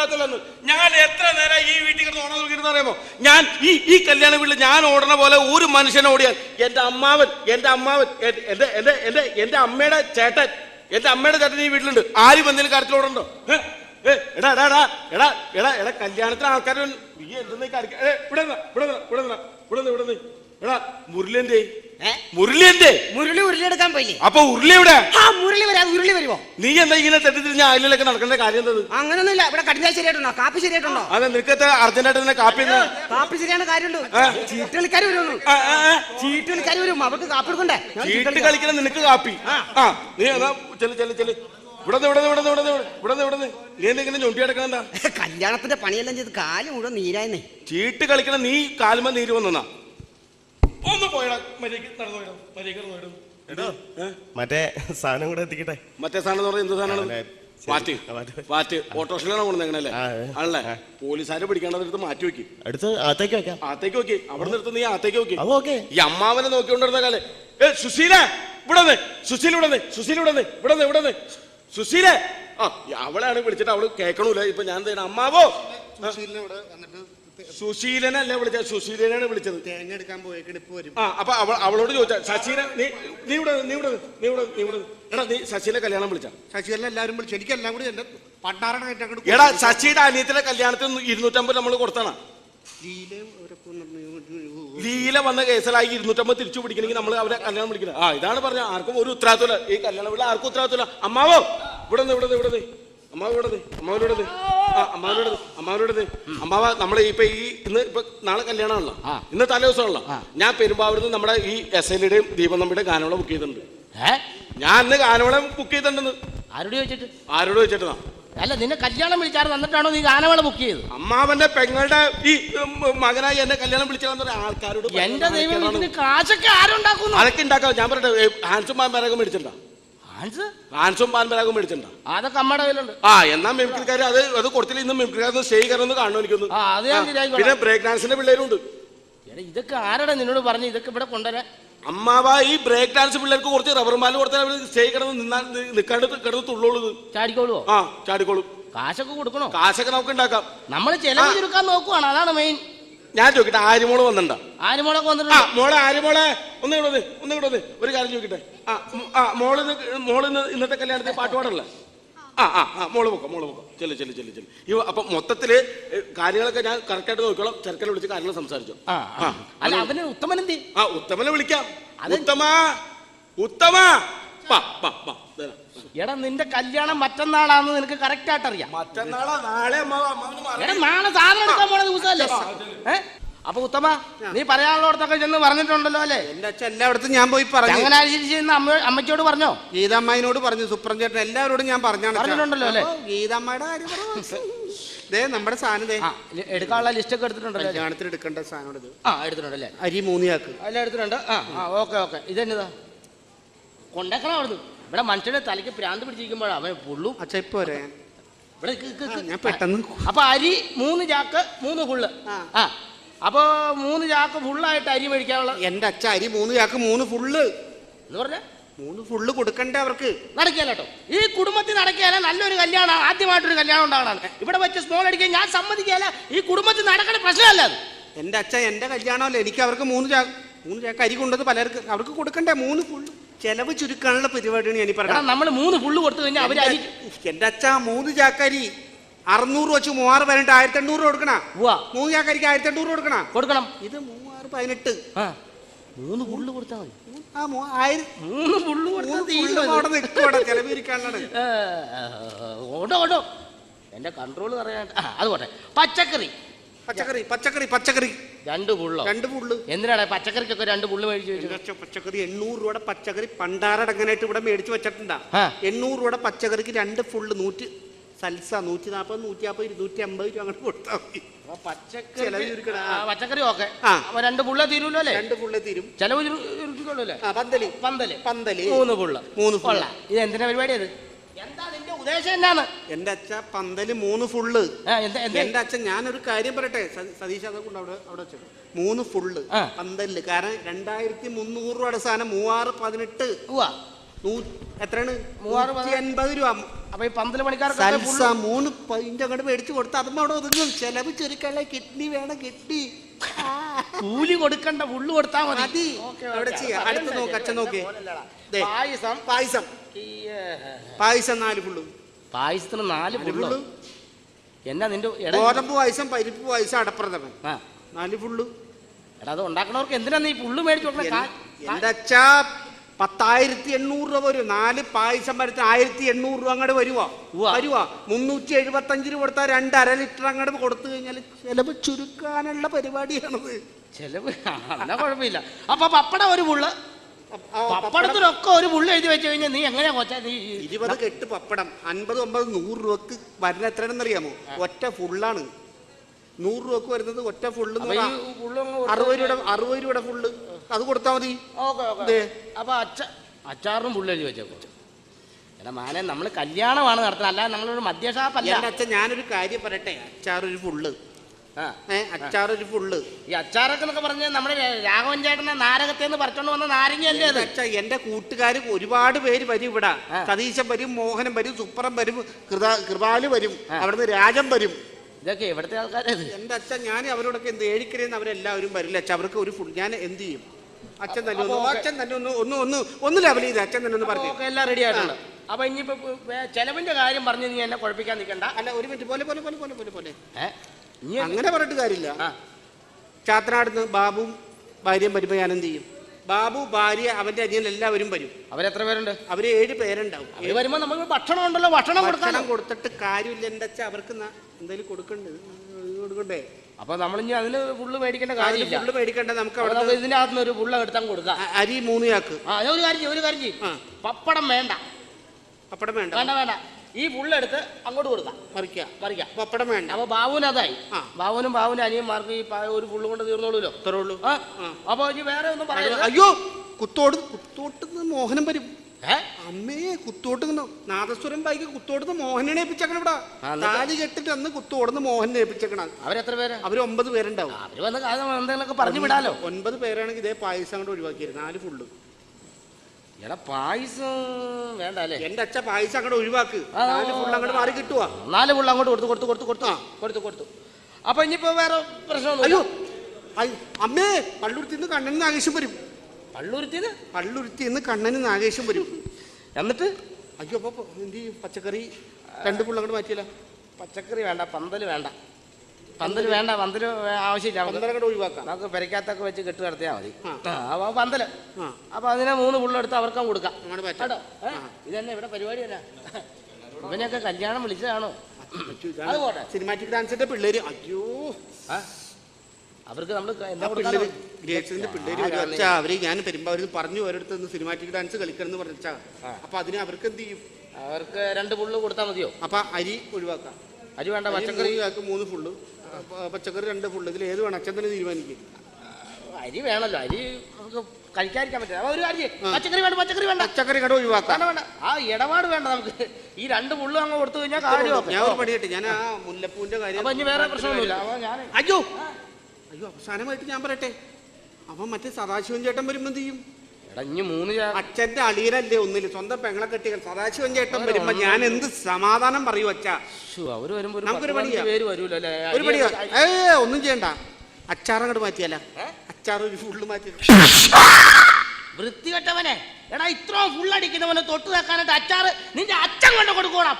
ഉത്തരവാദിത്തമല്ലെന്ന്. ഞാൻ എത്ര നേരം ഈ വീട്ടിൽ കിടന്ന് ഓണം നോക്കിയിരുന്ന അറിയാമോ? ഞാൻ ഈ കല്യാണ വീട്ടിൽ ഞാൻ ഓടണ പോലെ ഒരു മനുഷ്യനെ ഓടിയാൽ എന്റെ അമ്മാവൻ എന്റെ അമ്മയുടെ ചേട്ടൻ ഈ വീട്ടിലുണ്ട്. ആരും എന്തെങ്കിലും കാര്യത്തിൽ ഓടണ്ടോ? എടാ എടാ എടാ എടാ എടാ കല്യാണത്തിന് ആൾക്കാർ നീ എന്തെന്ന് ഇവിടെ എടാ മുരളിന്റെ ഉരുളെടുക്കാൻ പോയില്ലേ? അപ്പൊ ഉരുളി എവിടെ? ഉരുളി വരുമോ? നീ എന്താ ഇങ്ങനെ തെറ്റിതിരിഞ്ഞ അയലിലൊക്കെ നടക്കേണ്ട കാര്യം എന്തത്? അങ്ങനൊന്നുമില്ല. ഇവിടെ കടിഞ്ഞാൽ ശരിയായിട്ടുണ്ടോ? കാപ്പി ശരിയായിട്ടുണ്ടോ? അതെ, നിനക്കത്തെ അർജന്റായിട്ട് തന്നെ കാപ്പി ശരിയാണ് കാര്യമുണ്ട്. ചീട്ട് കളിക്കാർ വരുള്ളൂ. ചീട്ട് കളിക്കാർ വരും. അവർക്ക് കാപ്പി എടുക്കണ്ടേ? ചീട്ട് കളിക്കണ നിനക്ക് കാപ്പി. നീ എന്നാ ചെല് ഇവിടെ നീ എന്തെങ്കിലും ഞൊണ്ടി കിടക്കണ? കല്യാണത്തിന്റെ പണിയെല്ലാം ചെയ്ത് കാല് മുഴുവൻ നീരായെന്നേ. ചീട്ട് കളിക്കണ നീ കാലുമ്പോ നീര് വന്നാ ഒന്ന് പോയടാ. മര്യാദ മറ്റേ സാധനം കൂടെ എത്തിക്കട്ടെ. മറ്റേ സാധനം എന്ന് പറഞ്ഞാൽ എന്ത് സാധനമാണ്? വാറ്റ് ഓട്ടോറിക്ഷയിലാണ് കൊണ്ടുവന്നേക്കണല്ലേ? ആണല്ലേ? പോലീസുകാരെ പിടിക്കേണ്ടത് മാറ്റി വെക്കി, അടുത്ത് അകത്തേക്ക് വെക്കാം. അകത്തേക്ക് വെക്കി. അവിടെ നിർത്ത് നീ അകത്തേക്ക് വെക്കി. ഓക്കെ. ഈ അമ്മാവനെ നോക്കിക്കൊണ്ടിരുന്ന കാലേ സുശീല ഇവിടെ സുശീല അവളാണ് വിളിച്ചിട്ട് അവള് കേൾക്കണൂല. ഇപ്പൊ ഞാൻ അമ്മാവോ സുശീലനല്ല വിളിച്ചത്, സുശീലനാണ് വിളിച്ചത്. തേങ്ങ എടുക്കാൻ പോയേക്കണ് ഇപ്പൊ വരും. അപ്പൊ അവളോട് ചോദിച്ചാ ശശീല നീ എടാ നീ ശശിയുടെ കല്യാണം വിളിച്ച? ശശിയെല്ലാം എല്ലാവരും വിളിച്ചു. എനിക്കെല്ലാം കൂടി എന്റെ പണ്ടാറ. എടാ ശശിയുടെ അനിയത്തിലെ കല്യാണത്തിന് 250 നമ്മൾ കൊടുത്താണ്. ലീല വന്ന കേസിലായി 250 തിരിച്ചു പിടിക്കണമെങ്കിൽ നമ്മൾ അവരെ കല്യാണം വിളിക്കുന്നത്. ഇതാണ് പറഞ്ഞ. ആർക്കും ഒരു ഉത്തരവാദിത്തമില്ല ഈ കല്യാണം വീട്ടിൽ, ആർക്കും ഉത്തരവാദിത്തമില്ല. അമ്മാവോ ഇവിടെ അമ്മാവ നമ്മളെ ഇപ്പൊ നാളെ കല്യാണമാണല്ലോ, ഇന്ന് തലേ ദിവസമാണല്ലോ. ഞാൻ പെരുമ്പാവൂരിന്ന് നമ്മുടെ ഈ SLയുടെയും ദീപം നമ്പിയുടെ ഗാനമേള ബുക്ക് ചെയ്തിട്ടുണ്ട്. ഞാൻ ഇന്ന് ഗാനമേള ബുക്ക് ചെയ്തിട്ടുണ്ടെന്ന്. ആരോട് ചോദിച്ചിട്ടാ? അല്ല, നിന്നെ കല്യാണം വിളിച്ചാറ് വന്നിട്ടാണോ നീ ഗാനമേള ബുക്ക് ചെയ്ത്? അമ്മാവന്റെ പെങ്ങളുടെ ഈ മകനായി എന്നെ കല്യാണം വിളിച്ചാൽ ആൾക്കാരോട് എന്റെ ദൈവം, ഇതിന് കാശൊക്കെ ആരുണ്ടാക്കുന്നു? അതൊക്കെ ഉണ്ടാക്കാം. ഞാൻ പറയട്ടെ, ഹാൻസും പാൻപരാഗം മേടിച്ചിട്ടുണ്ടോ? ഹാൻസും പാൻപരാഗം മേടിച്ചിട്ടുണ്ടോ? അതൊക്കെ അമ്മയുടെ കയ്യിലുണ്ട്. എന്നാ മിമിക്രിക്കാര് അത് കൊടുത്തില്ല. ഇന്ന് മിമിക്രിക്കാരൊന്ന് സ്റ്റേജ് കയറുന്ന കാണുന്നു എനിക്കൊന്ന്. പിന്നെ ബ്രേക്ക് ഡാൻസിന്റെ പിള്ളേരുണ്ട്. ഇതൊക്കെ ആരുടെ നിന്നോട് പറഞ്ഞു ഇതൊക്കെ ഇവിടെ കൊണ്ടുവരാൻ? അമ്മാവ ഈ ബ്രേക്ക് ഡാൻസ് പിള്ളേർക്ക് കുറച്ച് റബ്ബർ മാല് കൊടുത്താൽ സ്റ്റേജ് കിടന്ന് നിൽക്കാണ്ട് കിടന്ന് തുള്ളോളൂ. ചാടിക്കോളൂ. ചാടിക്കോളും. കാശൊക്കെ കൊടുക്കണോ? കാശൊക്കെ നമുക്ക് ഉണ്ടാക്കാം. നമ്മൾ ചെലവ് ചുരുക്കാൻ നോക്കുവാണ്, അതാണ് മെയിൻ. ഞാൻ ചോദിക്കട്ടെ, ആര്യമോള് വന്നിട്ടുണ്ടോ? ആര്യമോളൊക്കെ വന്നിട്ടുണ്ട്. മോളെ ആര്യമോളെ ഒന്നിവിടെ ഒരു കാര്യം ചോദിക്കട്ടെ. മോള് ഇന്നത്തെ കല്യാണത്തിൽ പാട്ട് പാടല്ലേ? മോള് പൊക്കോ ചെല്ലു. അപ്പൊ മൊത്തത്തില് കാര്യങ്ങളൊക്കെ ഞാൻ കറക്റ്റായിട്ട് നോക്കിക്കോളാം. ചെറുക്കനെ വിളിച്ച് കാര്യങ്ങൾ സംസാരിച്ചോ. ഉത്തമൻ എന്തി? ഉത്തമനെ വിളിക്കാം. ഉത്തമ എടാ, നിന്റെ കല്യാണം മറ്റന്നാളാന്ന് നിനക്ക് കറക്റ്റ് ആയിട്ട് അറിയാം. മറ്റന്നാളാ? നാളെ നാളെ സാധനം എടുക്കാൻ പോണ ദിവസമല്ലേ? അപ്പൊ ഉത്തമ, നീ പറയാനുള്ളടത്തൊക്കെ ചെന്ന് പറഞ്ഞിട്ടുണ്ടല്ലോ അല്ലേ? എന്റെ അച്ഛൻ എല്ലായിടത്തും ഞാൻ പോയി പറഞ്ഞു. അങ്ങനെ അമ്മച്ചോട് പറഞ്ഞോ? ഗീതാമ്മയോട് പറഞ്ഞു, സുപ്രം ചേട്ടൻ എല്ലാവരോടും ഞാൻ പറഞ്ഞിട്ടുണ്ടല്ലോ അല്ലേ? ഗീതാമ്മയുടെ കാര്യം നമ്മുടെ സാധനം എടുക്കാനുള്ള ലിസ്റ്റ് ഒക്കെ എടുത്തിട്ടുണ്ടല്ലോ. കല്യാണത്തിന് എടുക്കേണ്ട സാധനം എടുത്തിട്ടുണ്ടല്ലേ? അരി 3 ചാക്ക് എല്ലാം എടുത്തിട്ടുണ്ട്. ഓക്കെ. ഇതെന്നതാ കൊണ്ടേക്കണം അവിടുന്ന്. ഇവിടെ മനുഷ്യന്റെ തലയ്ക്ക് പ്രാന്ത് പിടിച്ചിരിക്കുമ്പോഴാണ് അവൻ പുള്ളു. അച്ഛാ ഇപ്പൊ ഇവിടെ ഞാൻ പെട്ടെന്ന്. അപ്പൊ അരി 3 ചാക്ക് 3 ഫുള്ള്. അപ്പൊ 3 ചാക്ക് ഫുള്ളായിട്ട് അരി മേടിക്കാനുള്ള. എന്റെ അച്ഛ അരി 3 ചാക്ക് 3 ഫുള്ള് എന്ന് പറഞ്ഞ 3 ഫുള്ള് കൊടുക്കണ്ടേ അവർക്ക്? നടക്കില്ല കേട്ടോ. ഈ കുടുംബത്തിൽ നടക്കിയാലേ നല്ലൊരു കല്യാണം, ആദ്യമായിട്ടൊരു കല്യാണം ഉണ്ടാകണം. ഇവിടെ വെച്ച് സ്മോൾ അടിക്കാൻ ഞാൻ സമ്മതിക്കാല. ഈ കുടുംബത്തിൽ നടക്കുന്ന പ്രശ്നമല്ല അത്. എന്റെ അച്ഛ എന്റെ കല്യാണമല്ലേ, എനിക്ക് അവർക്ക് 3 ചാക്ക് അരി കൊണ്ടത് പലർക്ക് അവർക്ക് കൊടുക്കണ്ടേ? 3 ഫുള്ള് ചെലവ് ചുരുക്കാനുള്ള പരിപാടിയാണ് ഞാൻ പറഞ്ഞത്. നമ്മൾ 3 ഫുള്ള് കൊടുത്തു കഴിഞ്ഞാൽ അവര് അരി. എന്റെ അച്ഛ 3 ചാക്കരി 600 വെച്ച് 3000 പറഞ്ഞിട്ട് 1800 കൊടുക്കണ. 3 ചാക്കരിക്ക് 1800 കൊടുക്കണം. ഇത് 3018. 3 ഫുള്ള് കൊടുത്താൽ മതി. 3 ഫുള്ള് കൊടുത്താൽ ചെലവ് ചുരുക്കാനാണ്. ഓട്ടോ എന്റെ കൺട്രോൾ പറയാൻ. അത് പോട്ടെ. പച്ചക്കറി 2 ഫുള്ള്. എന്തിനാണ് പച്ചക്കറിക്കൊക്കെ 2 ഫുള്ള് മേടിച്ചു വെച്ചു? പച്ചക്കറി 800 രൂപയുടെ പച്ചക്കറി പണ്ടാരടങ്ങനായിട്ട് ഇവിടെ മേടിച്ചു വെച്ചിട്ടുണ്ടാ. 800 രൂപയുടെ പച്ചക്കറിക്ക് 2 ഫുള്ള് 100 സൽസ 140, 150, 250 രൂപ അങ്ങനെ കൊടുത്താൽ മതി. പച്ചക്കറി ഓക്കെ. 2 ഫുള്ളേ തീരുമല്ലോ അല്ലേ? 2 ഫുള്ളേ തീരും. ചെലവ് ചുരുക്കിക്കൊള്ളൂല്ലേ? പന്തല് 3 ഫുള്ള്. ഇത് എന്തിനാ പരിപാടി? അത് എന്താ നിന്റെ ഉദ്ദേശം? എന്നാണ് എന്റെ അച്ഛ പന്തല് 3 ഫുള്ള്. എന്റെ അച്ഛൻ ഞാനൊരു കാര്യം പറയട്ടെ സതീഷ്, അതുകൊണ്ട് അവിടെ വെച്ചത് 3 ഫുള്ള് പന്തല്. കാരണം 2300 രൂപയുടെ സാധനം 3618. എത്രയാണ്? 380 രൂപ. അപ്പൊ ഈ 12 പണിക്കാർക്ക് സൽസ 3 പൈന്റ് അങ്ങോട്ട് മേടിച്ചു കൊടുത്ത് അതും അവിടെ ഒതുങ്ങും. ചെലവ് ചുരുക്കാനുള്ള കിഡ്നി വേണം, കിഡ്നി. കൂലി കൊടുക്കണ്ട, ഫുള്ള് കൊടുത്താ മതി. മതി. അവിടെ ചെയ്യാം. അടുത്ത് നോക്ക്, അച്ഛൻ നോക്കേ. ദേ, പായസം പായസം പായസം 4 ഫുള്ള്. പായസത്തിന് 4 ഫുള്ള്. എന്നാ നിന്റെ ഗോതമ്പ് പായസം, പരിപ്പ് പായസം, അടപ്രഥമൻ 4 ഫുള്ള്. എടാ അത് ഉണ്ടാക്കണവർക്ക് എന്തിനാ നീ ഫുള്ള് മേടിച്ചു കൊടുക്കണേ? എന്റെ അച്ഛാ 10,800 രൂപ വരും. 4 പായസം വരത്തിന് 1,800 രൂപ അങ്ങോട്ട് വരുവാ. 375 രൂപ കൊടുത്താൽ 2.5 ലിറ്റർ അങ്ങോട്ട് കൊടുത്തു കഴിഞ്ഞാൽ ചെലവ് ചുരുക്കാനുള്ള പരിപാടിയാണത്. ചെലവ് എന്നാ കുഴപ്പമില്ല. അപ്പൊ പപ്പടം ഒരു പുള്ള്, പപ്പടത്തിനൊക്കെ ഒരു പുള്ളി എഴുതി വെച്ച് കഴിഞ്ഞാൽ നീ എങ്ങനെയാ കൊച്ചാ? നീ 20 കെട്ട് പപ്പടം 50, 90, 100 രൂപക്ക് വരുന്ന എത്രയാണെന്നറിയാമോ? ഒറ്റ ഫുള്ളാണ്. 100 രൂപക്ക് വരുന്നത് ഒറ്റ ഫുള്ള്. 60 രൂപയുടെ ഫുള്ള് അത് കൊടുത്താൽ മതി. അപ്പൊ അച്ചാറും പുള്ളി എഴുതി വെച്ചേക്കും. എടാ മാനെ, നമ്മള് കല്യാണമാണ് നടത്തുന്നത്, അല്ലാതെ നമ്മളൊരു മദ്യഷാപ്പല്ല. എന്റെ അച്ഛൻ ഞാനൊരു കാര്യം പറയട്ടെ. അച്ചാറൊരു ഫുള്ള്, അച്ചാറൊരു ഫുള്ള്. ഈ അച്ചാറൊക്കെ എന്നൊക്കെ പറഞ്ഞാൽ നമ്മുടെ രാഘവൻ ചേട്ടനെ നാരകത്തേന്ന് പറിച്ചോണ്ട് വന്ന നാരങ്ങയല്ലേ അത്? അച്ഛാ എന്റെ കൂട്ടുകാർ ഒരുപാട് പേര് വരും ഇവിടെ. സതീശൻ വരും, മോഹനം വരും, സുപ്രം വരും, കൃപാലു വരും, അവിടുന്ന് രാജൻ വരും. ഇതൊക്കെ എവിടുത്തെ ആൾക്കാരത്? എന്റെ അച്ഛൻ ഞാൻ അവരോടൊക്കെ എന്ത് ഏഴിക്കരയെന്ന് അവരെല്ലാവരും വരില്ല അച്ഛൻ. അവർക്ക് ഒരു ഫുൾ ഞാൻ എന്ത് ചെയ്യും? അച്ഛൻ തന്നെ ഒന്ന് ലെവൽ ചെയ്ത് അച്ഛൻ തന്നെ ഒന്ന് പറഞ്ഞു. എല്ലാം റെഡി ആയിട്ടുണ്ട്. അപ്പൊ ഇനിയിപ്പോ ചെലവിന്റെ കാര്യം പറഞ്ഞ് നീ എന്നെ കുഴപ്പിക്കാൻ നിൽക്കണ്ട. അല്ല, ഒരു മിനിറ്റ്. പോലെ അങ്ങനെ പറഞ്ഞിട്ട് കാര്യമില്ല. ചാത്തനാടുന്ന് ബാബുവും ഭാര്യയും വരുമ്പോ ഞാൻ എന്ത് ചെയ്യും? ബാബു, ഭാര്യ, അവന്റെ അനിയൻ എല്ലാവരും വരും. അവരെത്ര പേരുണ്ട്? അവര് 7 പേരുണ്ടാവും. വരുമ്പോ നമുക്ക് ഭക്ഷണം ഉണ്ടല്ലോ, ഭക്ഷണം കൊടുത്തിട്ട് കാര്യമില്ല. എന്റെ അച്ഛൻ അവർക്ക് എന്തെങ്കിലും കൊടുക്കണ്ടേ? അപ്പൊ നമ്മളിനി അതിന് ഫുള്ള് മേടിക്കേണ്ട കാര്യമില്ല. ഫുള്ള് മേടിക്കണ്ട. നമുക്ക് അവിടെ ഇതിന്റെ അകത്തുനിന്ന് ഒരു ഫുള്ള എടുത്താൽ കൊടുക്കാം. അരി 3 ചാക്ക്. ഒരു കാര്യം ചെയ്യും. പപ്പടം വേണ്ട. വേണ്ട. ഈ ഫുള്ളെടുത്ത് അങ്ങോട്ട് കൊടുക്കാം. മറിക്കാം. പപ്പടം വേണ്ട. അപ്പൊ ബാബുവിന് അതായി. ബാബുനും അനിയന്മാർക്ക് ഈ ഒരു ഫുള്ള് കൊണ്ട് തീർന്നോളൂല്ലോ. അപ്പൊ ഇനി വേറെ ഒന്നും പറയാം. അയ്യോ, കുത്തോട്ട് മോഹനം വരും. അമ്മേ, കുത്തോട്ട് നാദസ്വരം ബായിക്ക് കുത്തോടുന്ന് മോഹനെ ഏൽപ്പിച്ചേക്കണം. ഇവിടെ താലി കെട്ടിട്ട് അന്ന് കുത്തോടുന്ന് മോഹനെ ഏൽപ്പിച്ചേക്കണം. അവരെത്ര പേര്? അവര് 9 പേരുണ്ടാവും. അവര് വന്ന് എന്തെങ്കിലുമൊക്കെ പറഞ്ഞു വിടാലോ. 9 പേരാണെങ്കിൽ ഇതേ പായസം അങ്ങോട്ട് ഒഴിവാക്കിയത് 4 ഫുള്ള്. എടാ പായസം വേണ്ട അല്ലേ? എന്റെ അച്ഛൻ പായസം അങ്ങോട്ട് ഒഴിവാക്ക്. 4 ഫുള്ള് അങ്ങോട്ട് മാറി കിട്ടുവാ. 4 ഫുള്ള് അങ്ങോട്ട് കൊടുത്തു. അപ്പൊ ഇനിയിപ്പോ വേറെ പ്രശ്നം? അയ്യോ അമ്മേ, പള്ളുരുത്തിന്ന് കണ്ണന് നാഗേശം വരും. പള്ളുരുത്തിന്ന് കണ്ണന് നാഗേശം വരും. എന്നിട്ട് അയ്യോ, അപ്പൊ എന്ത് ചെയ്യും? പച്ചക്കറി 2 ഫുള്ള് അങ്ങോട്ട് മാറ്റിയല്ല. പച്ചക്കറി വേണ്ട, പന്തല് വേണ്ട, പന്തല് ആവശ്യമില്ല. അങ്ങോട്ട് ഒഴിവാക്കാം. നമുക്ക് പെരക്കകത്തൊക്കെ വെച്ച് കെട്ട് കിടത്തിയാൽ മതി. അപ്പൊ പന്തല്. അപ്പൊ അതിനെ 3 ഫുള്ളെടുത്ത് അവർക്കും കൊടുക്കാം. കേട്ടോ, ഇതന്നെ ഇവിടെ പരിപാടി തന്നെ. ഇവനെയൊക്കെ കല്യാണം വിളിച്ചതാണോ? അതുപോട്ടെ. സിനിമാറ്റിക് ഡാൻസിന്റെ പിള്ളേര്. അയ്യോ, അവർക്ക് നമ്മള് ഗ്രേറ്റ്സിന്റെ പിള്ളേര് വരും. അവര് ഞാൻ വരുമ്പോ അവര് പറഞ്ഞു ഓരോരുത്തർ സിനിമാറ്റിക് ഡാൻസ് കളിക്കണം എന്ന് പറഞ്ഞാ. അപ്പൊ അതിന് അവർക്ക് എന്ത് ചെയ്യും? അവർക്ക് 2 ഫുള്ള് കൊടുത്താൽ മതിയോ? അപ്പൊ അരി ഒഴിവാക്കാം. അരി വേണ്ട. പച്ചക്കറി 3 ഫുള്ള്, പച്ചക്കറി 2 ഫുള്ള്. ഇതിൽ ഏത് വേണം? അച്ഛൻ തന്നെ തീരുമാനിക്കും. അരി വേണല്ലോ, അരി നമുക്ക് കഴിക്കാതിരിക്കാൻ പറ്റില്ല. ഒരു കാര്യം, പച്ചക്കറി വേണ്ട. പച്ചക്കറി കട ഒഴിവാക്കാം. വേണ്ട. ആ ഇടപാട് വേണ്ട നമുക്ക്. ഈ 2 ഫുള്ള് അങ്ങ് കൊടുത്തു കഴിഞ്ഞാൽ കാര്യം. ഞാൻ ഒരു പണിയിട്ട് ഞാൻ ആ മുല്ലപ്പൂവിന്റെ കാര്യം. അപ്പൊ ഇനി വേറെ പ്രശ്നമൊന്നുമില്ല. അയ്യോ, അവസാനമായിട്ട് ഞാൻ പറയട്ടെ. അപ്പൊ മറ്റേ സദാശിവൻ ചേട്ടൻ വരുമ്പോ എന്ത് ചെയ്യും? അച്ഛന്റെ അളിയനല്ലേ ഒന്നില്, സ്വന്തം പെങ്ങളെ കെട്ടികൾ. സദാശിവൻ ചേട്ടൻ വരുമ്പോ ഞാൻ എന്ത് സമാധാനം പറയൂ അച്ഛാ? നമുക്കൊരു പണിയാ. ഒരു പണിയാ. ഒന്നും ചെയ്യണ്ട. അച്ചാറങ്ങോട്ട് മാറ്റിയല്ല. അച്ചാർ ഒരു ഫുള്ള് മാറ്റി. വൃത്തികെട്ടവനെ, എടാ ഇത്രയും ഫുള്ളടിക്കുന്നവനെ തൊട്ട് വെക്കാനായിട്ട് അച്ചാറ് നിന്റെ അച്ഛൻ കൊണ്ട് കൊടുക്കണം.